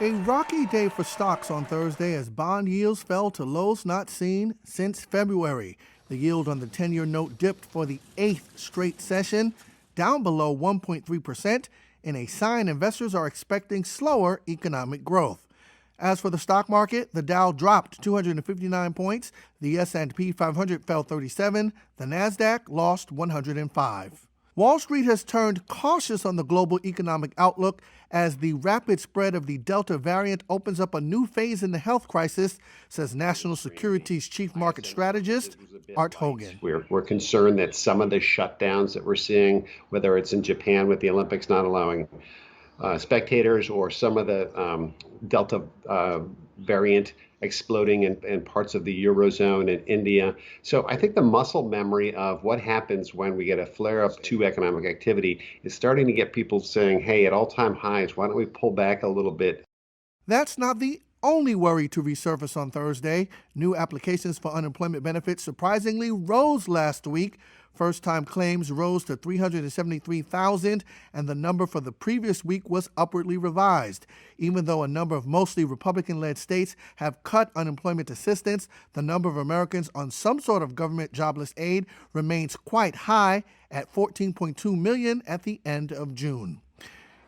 A rocky day for stocks on Thursday as bond yields fell to lows not seen since February. The yield on the 10-year note dipped for the eighth straight session, down below 1.3%, in a sign investors are expecting slower economic growth. As for the stock market, the Dow dropped 259 points, the S&P 500 fell 37, the Nasdaq lost 105. Wall Street has turned cautious on the global economic outlook as the rapid spread of the Delta variant opens up a new phase in the health crisis, says National Securities Chief Market Strategist Art Hogan. We're concerned that some of the shutdowns that we're seeing, whether it's in Japan with the Olympics not allowing spectators, or some of the Delta variant exploding in parts of the Eurozone and India. So I think the muscle memory of what happens when we get a flare-up to economic activity is starting to get people saying, hey, at all-time highs, why don't we pull back a little bit? That's not the only worry to resurface on Thursday. New applications for unemployment benefits surprisingly rose last week. First-time claims rose to 373,000, and the number for the previous week was upwardly revised. Even though a number of mostly Republican-led states have cut unemployment assistance, the number of Americans on some sort of government jobless aid remains quite high at 14.2 million at the end of June.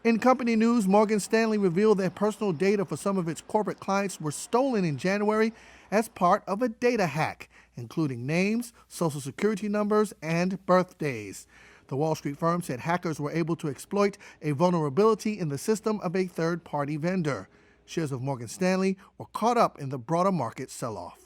In company news, Morgan Stanley revealed that personal data for some of its corporate clients were stolen in January as part of a data hack, including names, social security numbers, and birthdays. The Wall Street firm said hackers were able to exploit a vulnerability in the system of a third-party vendor. Shares of Morgan Stanley were caught up in the broader market sell-off.